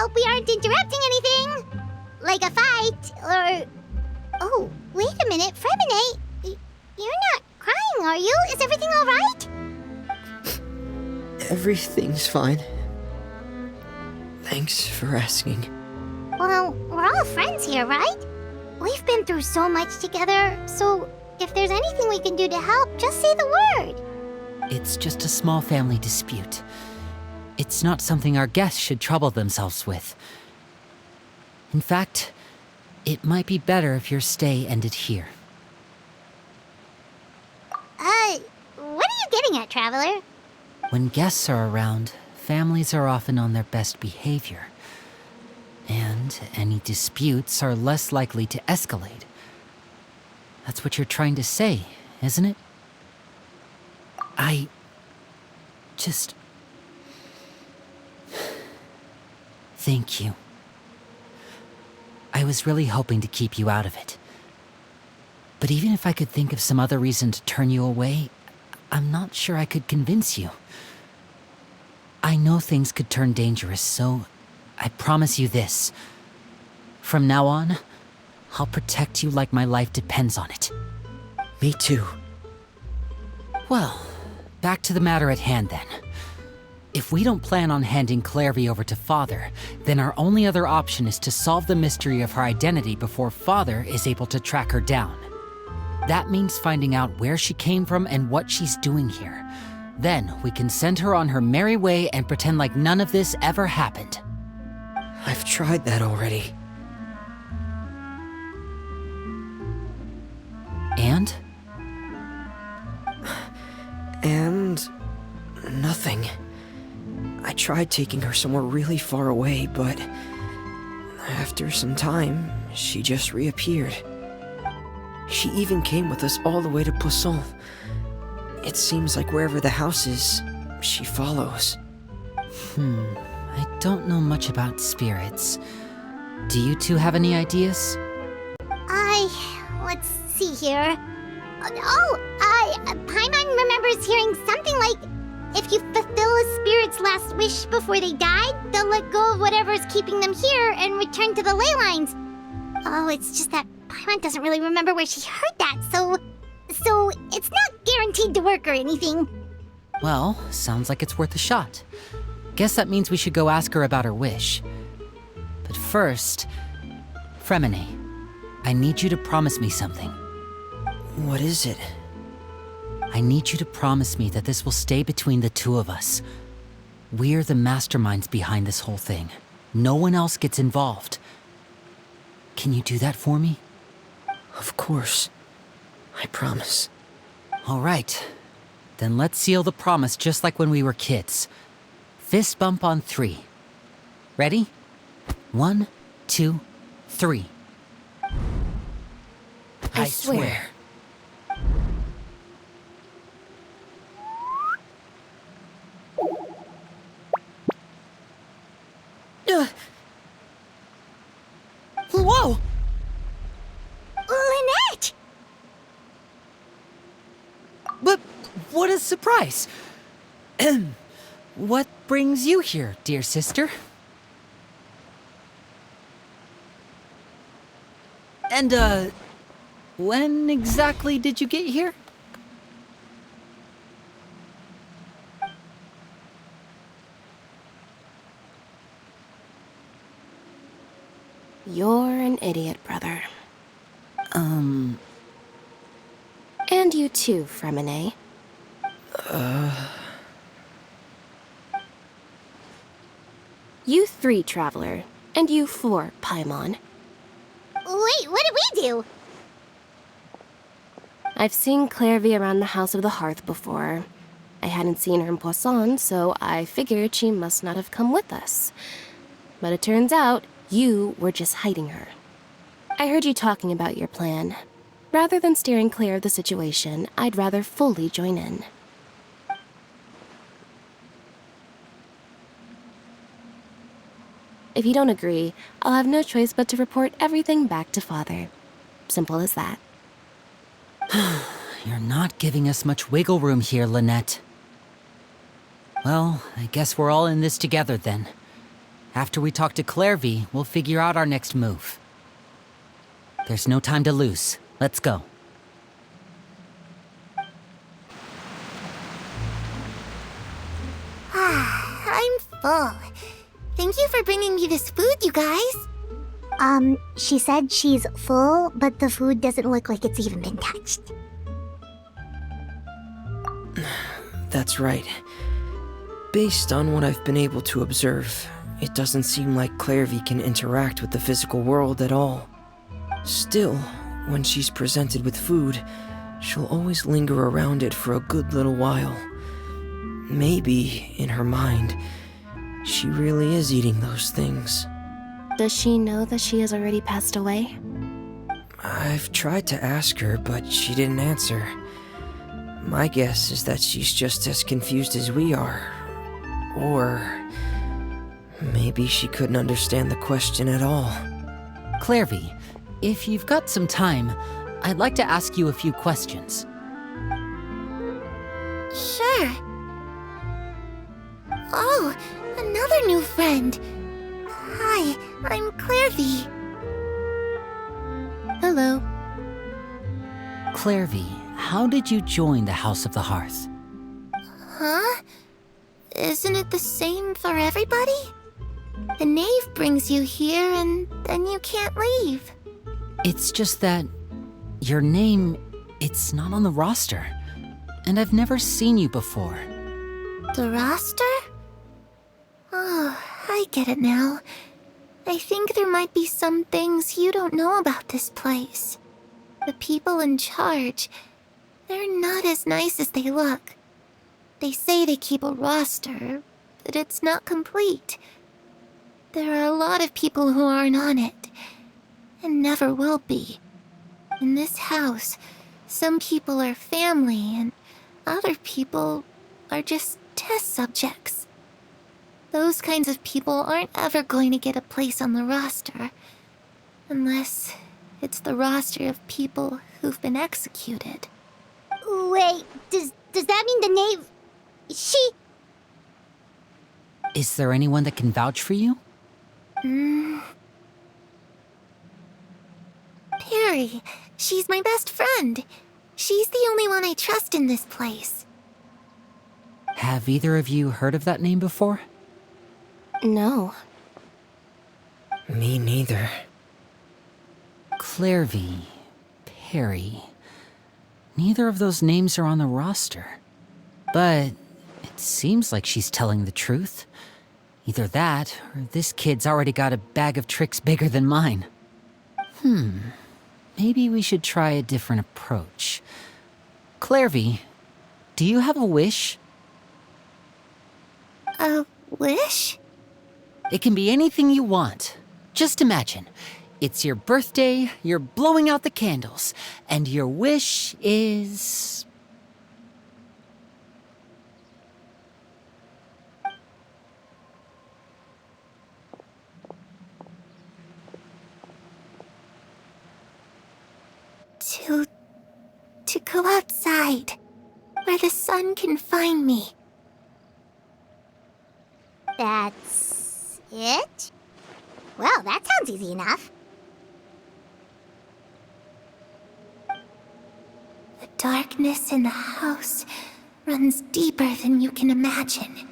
hope we aren't interrupting anything. Like a fight, or... Oh, wait a minute, Fremine. You're not crying, are you? Is everything alright? Everything's fine. Thanks for asking. Well, we're all friends here, right? We've been through so much together, so if there's anything we can do to help, just say the word. It's just a small family dispute. It's not something our guests should trouble themselves with. In fact, it might be better if your stay ended here. What are you getting at, Traveler? When guests are around, families are often on their best behavior. And any disputes are less likely to escalate. That's what you're trying to say, isn't it? I just... Thank you. I was really hoping to keep you out of it. But even if I could think of some other reason to turn you away, I'm not sure I could convince you. I know things could turn dangerous, so I promise you this. From now on, I'll protect you like my life depends on it. Me too. Well, back to the matter at hand then. If we don't plan on handing Clairvy over to Father, then our only other option is to solve the mystery of her identity before Father is able to track her down. That means finding out where she came from and what she's doing here. Then we can send her on her merry way and pretend like none of this ever happened. I've tried that already. And? And... nothing. I tried taking her somewhere really far away, but... after some time, she just reappeared. She even came with us all the way to Poisson. It seems like wherever the house is, she follows. I don't know much about spirits. Do you two have any ideas? Let's see here. Paimon remembers hearing something like, if you fulfill a spirit's last wish before they died, they'll let go of whatever's keeping them here and return to the ley lines. Oh, it's just that Paimon doesn't really remember where she heard that, so it's not guaranteed to work or anything. Well, sounds like it's worth a shot. Guess that means we should go ask her about her wish. But first, Fremine, I need you to promise me something. What is it? I need you to promise me that this will stay between the two of us. We're the masterminds behind this whole thing. No one else gets involved. Can you do that for me? Of course. I promise. All right. Then let's seal the promise just like when we were kids. Fist bump on 3. Ready? 1, 2, 3. I swear. Whoa! Lynette! But what a surprise! What brings you here, dear sister? And, when exactly did you get here? You're an idiot, brother. And you too, Fremine. You 3, Traveler, and you 4, Paimon. Wait, what did we do? I've seen Clairvy around the House of the Hearth before. I hadn't seen her in Poisson, so I figured she must not have come with us. But it turns out, you were just hiding her. I heard you talking about your plan. Rather than steering clear of the situation, I'd rather fully join in. If you don't agree, I'll have no choice but to report everything back to Father. Simple as that. You're not giving us much wiggle room here, Lynette. Well, I guess we're all in this together then. After we talk to Clairvy, we'll figure out our next move. There's no time to lose. Let's go. I'm full. Thank you for bringing me this food, you guys. She said she's full, but the food doesn't look like it's even been touched. That's right. Based on what I've been able to observe, it doesn't seem like Clairvy can interact with the physical world at all. Still, when she's presented with food, she'll always linger around it for a good little while. Maybe, in her mind, she really is eating those things. Does she know that she has already passed away? I've tried to ask her, but she didn't answer. My guess is that she's just as confused as we are. Or maybe she couldn't understand the question at all. Clairvy, if you've got some time, I'd like to ask you a few questions. Sure. Oh, another new friend. Hi, I'm Clairvy. Hello. Clairvy, how did you join the House of the Hearth? Huh? Isn't it the same for everybody? The knave brings you here and then you can't leave. It's just that your name, it's not on the roster. And I've never seen you before. The roster? Oh, I get it now. I think there might be some things you don't know about this place. The people in charge, they're not as nice as they look. They say they keep a roster, but it's not complete. There are a lot of people who aren't on it, and never will be. In this house, some people are family, and other people are just test subjects. Those kinds of people aren't ever going to get a place on the roster, unless it's the roster of people who've been executed. Wait, does that mean the knave... She... Is there anyone that can vouch for you? Perry. She's my best friend. She's the only one I trust in this place. Have either of you heard of that name before? No. Me neither. Clairvy, Perry. Neither of those names are on the roster. But it seems like she's telling the truth. Either that, or this kid's already got a bag of tricks bigger than mine. Maybe we should try a different approach. Clairvy, do you have a wish? A wish? It can be anything you want. Just imagine. It's your birthday, you're blowing out the candles, and your wish is... To go outside, where the sun can find me. That's it? Well, that sounds easy enough. The darkness in the house runs deeper than you can imagine.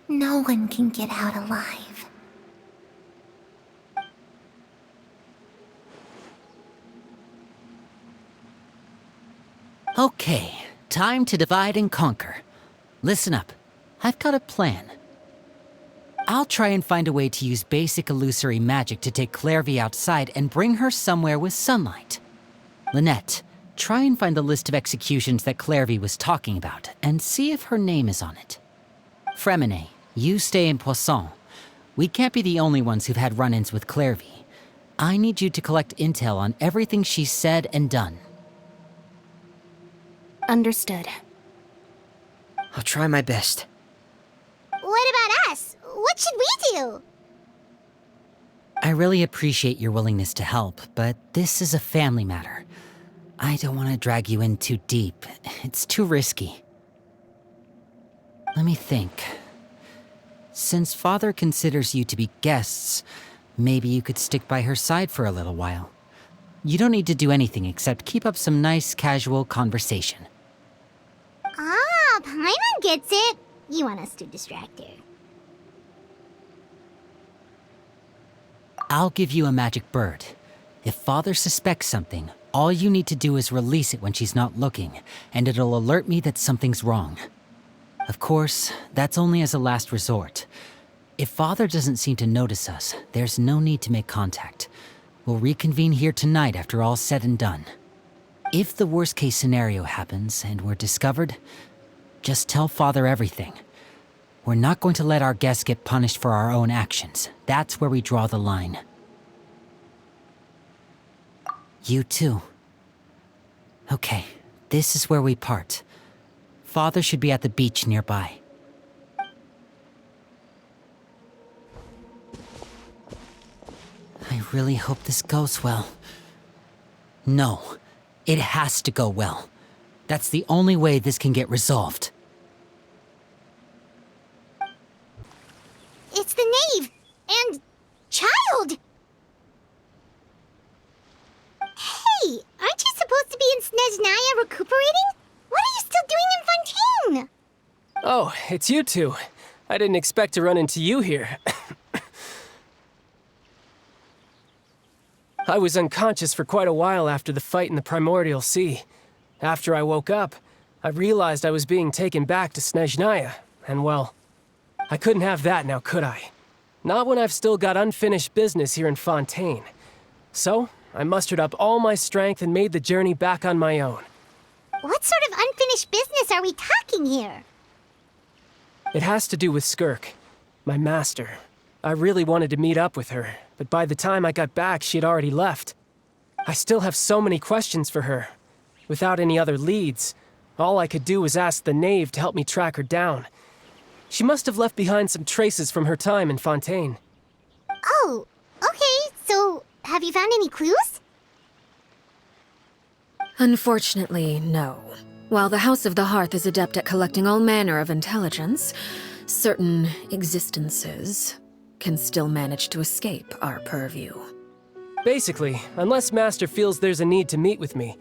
No one can get out alive. Okay, time to divide and conquer. Listen up, I've got a plan. I'll try and find a way to use basic illusory magic to take Clairvy outside and bring her somewhere with sunlight. Lynette, try and find the list of executions that Clairvy was talking about and see if her name is on it. Fremine, you stay in Poisson. We can't be the only ones who've had run-ins with Clairvy. I need you to collect intel on everything she's said and done. Understood. I'll try my best. What about us? What should we do? I really appreciate your willingness to help, but this is a family matter. I don't want to drag you in too deep. It's too risky. Let me think. Since Father considers you to be guests, maybe you could stick by her side for a little while. You don't need to do anything except keep up some nice, casual conversation. Ah, Paimon gets it. You want us to distract her. I'll give you a magic bird. If Father suspects something, all you need to do is release it when she's not looking, and it'll alert me that something's wrong. Of course, that's only as a last resort. If Father doesn't seem to notice us, there's no need to make contact. We'll reconvene here tonight after all's said and done. If the worst-case scenario happens and we're discovered, just tell Father everything. We're not going to let our guests get punished for our own actions. That's where we draw the line. You too. Okay, this is where we part. Father should be at the beach nearby. I really hope this goes well. No, it has to go well. That's the only way this can get resolved. It's the knave and child. Hey, aren't you supposed to be in Snezhnaya recuperating? What are you still doing in Fontaine? Oh, it's you two. I didn't expect to run into you here. I was unconscious for quite a while after the fight in the Primordial Sea. After I woke up, I realized I was being taken back to Snezhnaya, and well, I couldn't have that now, could I? Not when I've still got unfinished business here in Fontaine. So, I mustered up all my strength and made the journey back on my own. What sort of unfinished business are we talking here? It has to do with Skirk, my master. I really wanted to meet up with her, but by the time I got back, she had already left. I still have so many questions for her. Without any other leads, all I could do was ask the knave to help me track her down. She must have left behind some traces from her time in Fontaine. Oh, okay, so have you found any clues? Unfortunately, no. While the House of the Hearth is adept at collecting all manner of intelligence, certain existences can still manage to escape our purview. Basically, unless Master feels there's a need to meet with me,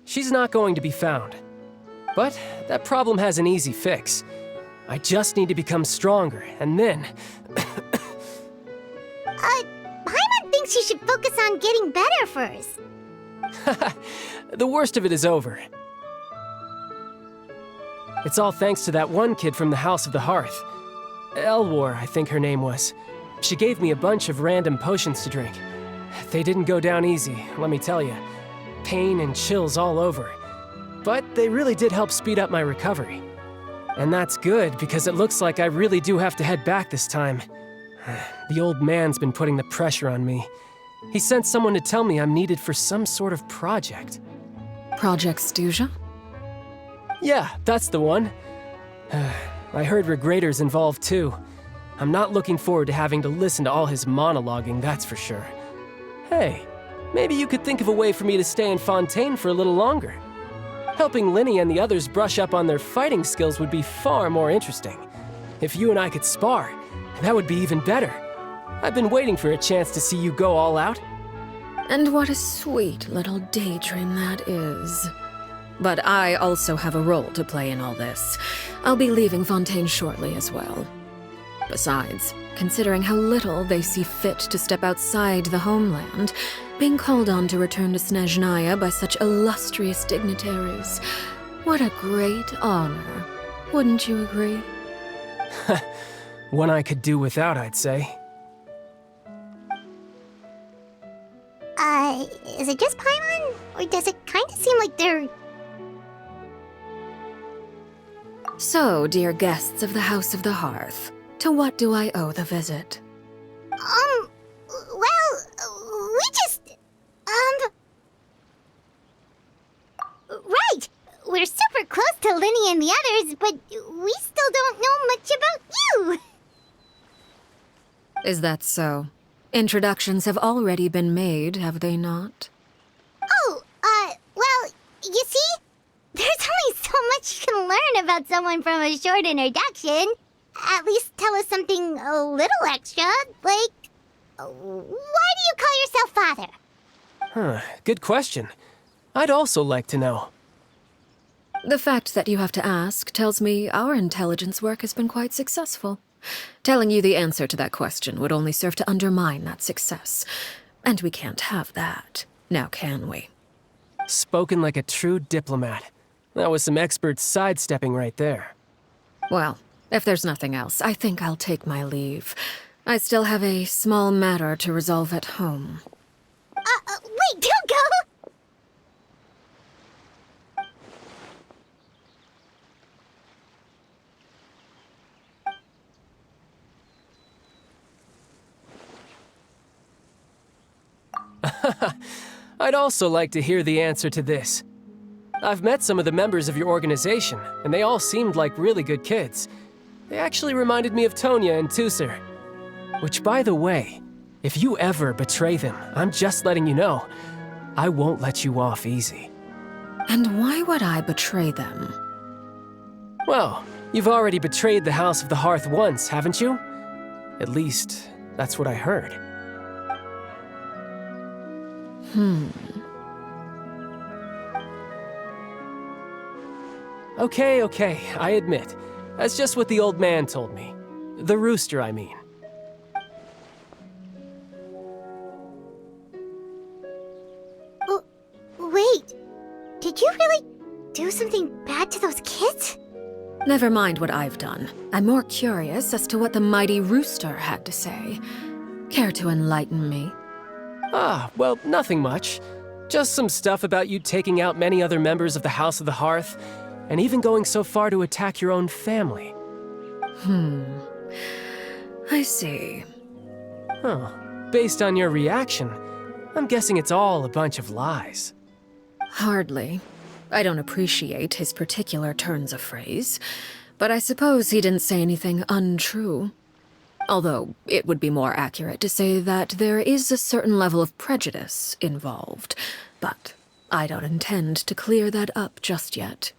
she's not going to be found. But that problem has an easy fix. I just need to become stronger, and then... Paimon thinks you should focus on getting better first. The worst of it is over. It's all thanks to that one kid from the House of the Hearth. Elwar, I think her name was. She gave me a bunch of random potions to drink. They didn't go down easy, let me tell you. Pain and chills all over. But they really did help speed up my recovery. And that's good, because it looks like I really do have to head back this time. The old man's been putting the pressure on me. He sent someone to tell me I'm needed for some sort of project. Project Stuja? Yeah, that's the one. I heard Regrator's involved too. I'm not looking forward to having to listen to all his monologuing, that's for sure. Hey, maybe you could think of a way for me to stay in Fontaine for a little longer. Helping Linny and the others brush up on their fighting skills would be far more interesting. If you and I could spar, that would be even better. I've been waiting for a chance to see you go all out. And what a sweet little daydream that is. But I also have a role to play in all this. I'll be leaving Fontaine shortly as well. Besides, considering how little they see fit to step outside the homeland, being called on to return to Snezhnaya by such illustrious dignitaries, what a great honor. Wouldn't you agree? One I could do without, I'd say. Is it just Paimon? Or does it kind of seem like they're... So, dear guests of the House of the Hearth, to what do I owe the visit? Well, we just... Right! We're super close to Linny and the others, but we still don't know much about you! Is that so? Introductions have already been made, have they not? Oh, well, you see? There's only so much you can learn about someone from a short introduction. At least tell us something a little extra. Like, why do you call yourself father? Huh, good question. I'd also like to know. The fact that you have to ask tells me our intelligence work has been quite successful. Telling you the answer to that question would only serve to undermine that success. And we can't have that, now can we? Spoken like a true diplomat. That was some expert sidestepping right there. Well, if there's nothing else, I think I'll take my leave. I still have a small matter to resolve at home. Wait, don't go! I'd also like to hear the answer to this. I've met some of the members of your organization, and they all seemed like really good kids. They actually reminded me of Tonya and Tusser. Which, by the way, if you ever betray them, I'm just letting you know, I won't let you off easy. And why would I betray them? Well, you've already betrayed the House of the Hearth once, haven't you? At least, that's what I heard. Okay, I admit. That's just what the old man told me. The rooster, I mean. Wait, did you really do something bad to those kids? Never mind what I've done. I'm more curious as to what the mighty rooster had to say. Care to enlighten me? Well, nothing much. Just some stuff about you taking out many other members of the House of the Hearth, and even going so far to attack your own family. I see. Huh. Based on your reaction, I'm guessing it's all a bunch of lies. Hardly. I don't appreciate his particular turns of phrase, but I suppose he didn't say anything untrue. Although, it would be more accurate to say that there is a certain level of prejudice involved, but I don't intend to clear that up just yet.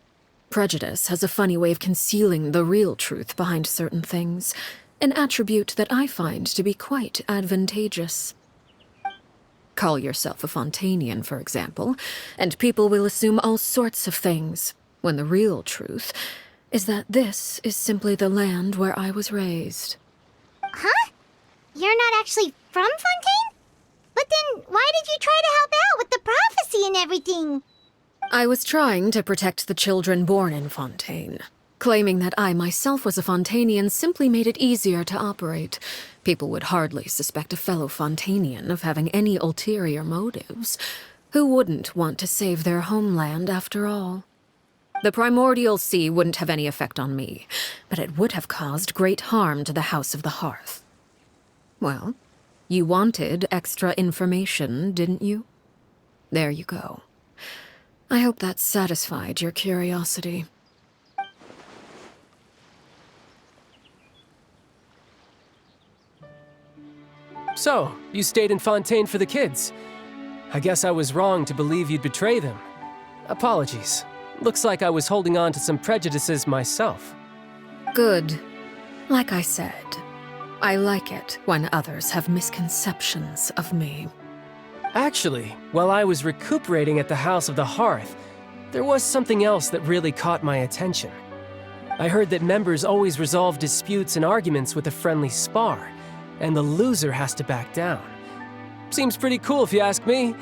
Prejudice has a funny way of concealing the real truth behind certain things, an attribute that I find to be quite advantageous. Call yourself a Fontanian, for example, and people will assume all sorts of things, when the real truth is that this is simply the land where I was raised. Huh? You're not actually from Fontaine? But then why did you try to help out with the prophecy and everything? I was trying to protect the children born in Fontaine. Claiming that I myself was a Fontanian simply made it easier to operate. People would hardly suspect a fellow Fontanian of having any ulterior motives. Who wouldn't want to save their homeland after all? The primordial sea wouldn't have any effect on me, but it would have caused great harm to the House of the Hearth. Well, you wanted extra information, didn't you? There you go. I hope that satisfied your curiosity. So, you stayed in Fontaine for the kids. I guess I was wrong to believe you'd betray them. Apologies. Looks like I was holding on to some prejudices myself. Good. Like I said, I like it when others have misconceptions of me. Actually, while I was recuperating at the House of the Hearth, there was something else that really caught my attention. I heard that members always resolve disputes and arguments with a friendly spar, and the loser has to back down. Seems pretty cool if you ask me.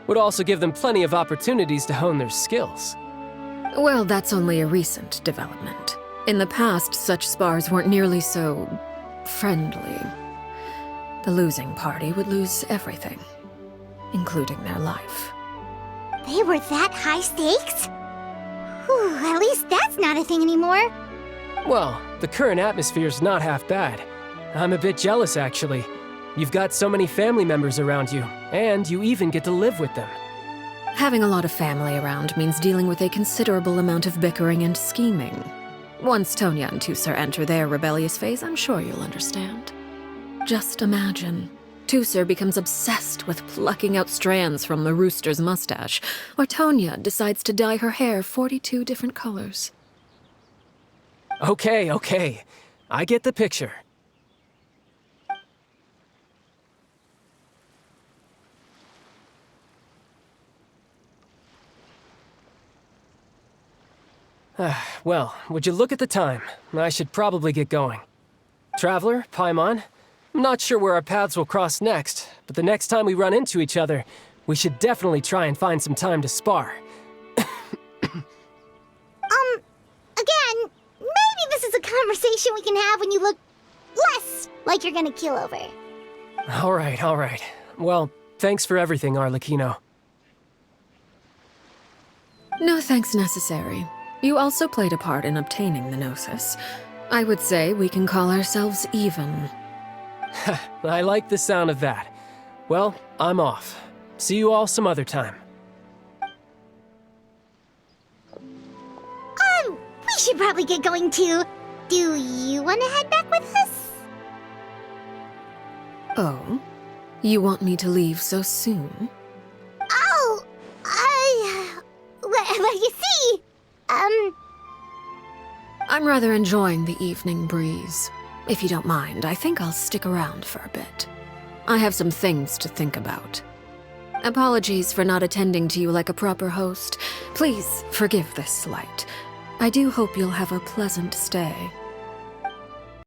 Would also give them plenty of opportunities to hone their skills. Well, that's only a recent development. In the past, such spars weren't nearly so friendly. The losing party would lose everything, including their life. They were that high stakes? Whew, at least that's not a thing anymore. Well, the current atmosphere's not half bad. I'm a bit jealous, actually. You've got so many family members around you, and you even get to live with them. Having a lot of family around means dealing with a considerable amount of bickering and scheming. Once Tonya and Tusser enter their rebellious phase, I'm sure you'll understand. Just imagine. Tusser becomes obsessed with plucking out strands from the rooster's mustache, or Tonya decides to dye her hair 42 different colors. Okay. I get the picture. Well, would you look at the time? I should probably get going. Traveler, Paimon, I'm not sure where our paths will cross next, but the next time we run into each other, we should definitely try and find some time to spar. Again, maybe this is a conversation we can have when you look less like you're gonna keel over. All right. Well, thanks for everything, Arlecchino. No thanks necessary. You also played a part in obtaining the Gnosis. I would say we can call ourselves even. I like the sound of that. Well, I'm off. See you all some other time. We should probably get going too. Do you want to head back with us? Oh? You want me to leave so soon? Oh, well, you see, I'm rather enjoying the evening breeze. If you don't mind, I think I'll stick around for a bit. I have some things to think about. Apologies for not attending to you like a proper host. Please forgive this slight. I do hope you'll have a pleasant stay.